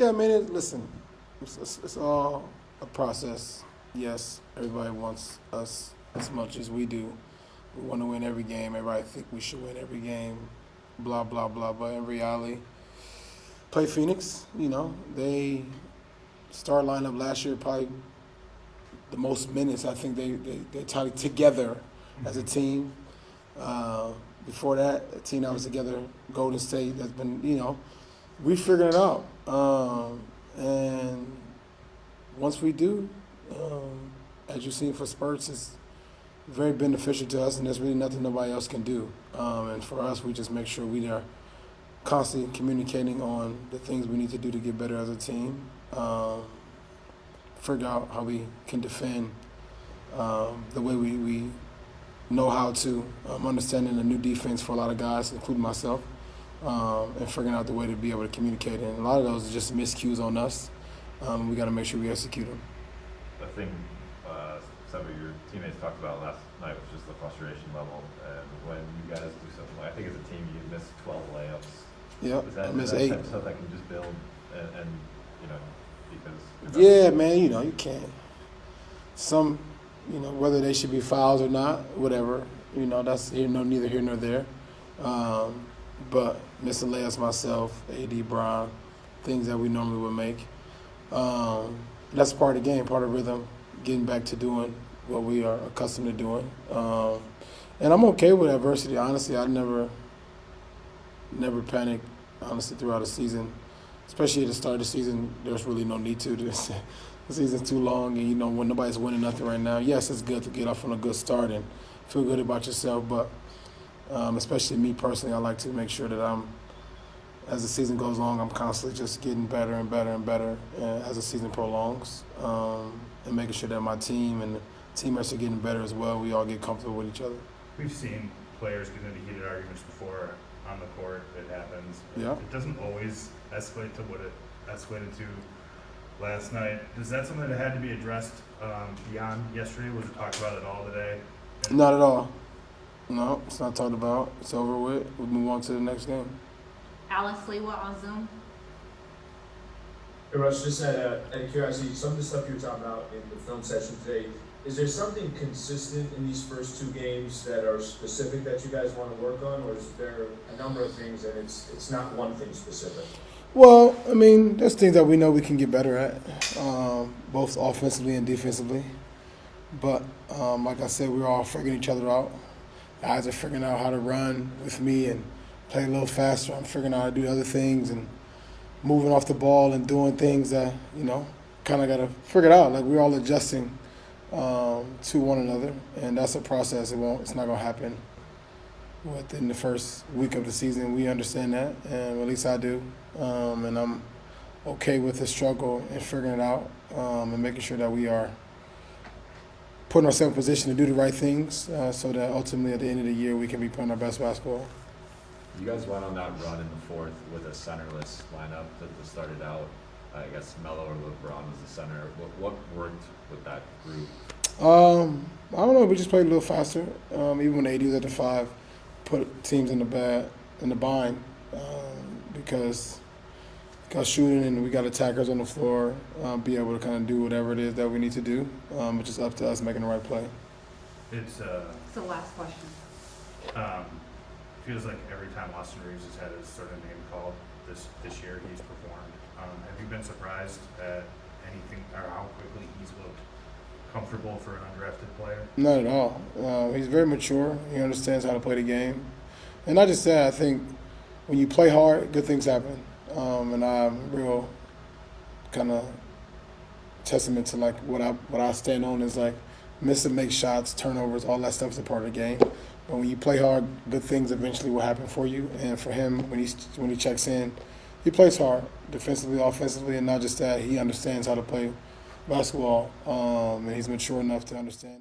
Yeah, I mean, listen, it's all a process. Yes, everybody wants us as much as we do. We want to win every game. Everybody think we should win every game. Blah blah blah. But in reality, play Phoenix. They star lineup last year probably the most minutes. I think they tied together as a team. Before that, the team that was together, Golden State, has been, we figured it out. And once we do, as you've seen for Spurs, it's very beneficial to us, and there's really nothing nobody else can do. And for us, we just make sure we are constantly communicating on the things we need to do to get better as a team, figure out how we can defend the way we know how to, understanding the new defense for a lot of guys, including myself, and figuring out the way to be able to communicate. And a lot of those are just miscues on us. We got to make sure we execute them. The thing some of your teammates talked about last night was just the frustration level. And when you guys do something, I think as a team you miss 12 layups. Yep, I miss that 8. Type of stuff that can just build and because. Yeah, man, you can't. Some, whether they should be fouls or not, whatever, that's neither here nor there. But missing layups myself, AD, Brown, things that we normally would make. That's part of the game, part of rhythm, getting back to doing what we are accustomed to doing. And I'm okay with adversity. Honestly, I never panic, honestly, throughout the season. Especially at the start of the season, there's really no need to. The season's too long, and when nobody's winning nothing right now, yes, it's good to get off on a good start and feel good about yourself. But especially me personally, I like to make sure that as the season goes along, I'm constantly just getting better and better and better as the season prolongs, and making sure that my team and the teammates are getting better as well. We all get comfortable with each other. We've seen players get into heated arguments before on the court. It happens. Yeah. It doesn't always escalate to what it escalated to last night. Is that something that had to be addressed beyond yesterday? Was it talked about at all today? Not at all. No, it's not talked about. It's over with. We move on to the next game. Alex Lewa on Zoom. Hey Russ, just out of curiosity, some of the stuff you were talking about in the film session today, is there something consistent in these first 2 games that are specific that you guys want to work on, or is there a number of things and it's not one thing specific? Well, I mean, there's things that we know we can get better at, both offensively and defensively. But like I said, we're all figuring each other out. Guys are figuring out how to run with me and play a little faster. I'm figuring out how to do other things and moving off the ball and doing things that, kind of got to figure it out. Like, we're all adjusting to one another, and that's a process. It's not going to happen within the first week of the season. We understand that, and at least I do. And I'm okay with the struggle and figuring it out, and making sure that we are putting ourselves in position to do the right things, so that ultimately at the end of the year we can be playing our best basketball. You guys went on that run in the fourth with a centerless lineup that started out. I guess Melo or LeBron was the center. What worked with that group? I don't know. We just played a little faster. Even when AD was at the 5, put teams in the bind, because got shooting and we got attackers on the floor. Be able to kind of do whatever it is that we need to do. It's just up to us making the right play. It's the last question. Feels like every time Austin Reeves has had his sort of name called this year, he's performed. Have you been surprised at anything or how quickly he's looked comfortable for an undrafted player? Not at all. He's very mature. He understands how to play the game. And not just that, I think when you play hard, good things happen. And I'm real kind of testament to like what I stand on is like miss and make shots, turnovers, all that stuff is a part of the game. But when you play hard, good things eventually will happen for you. And for him, when he checks in, he plays hard, defensively, offensively, and not just that. He understands how to play basketball, and he's mature enough to understand.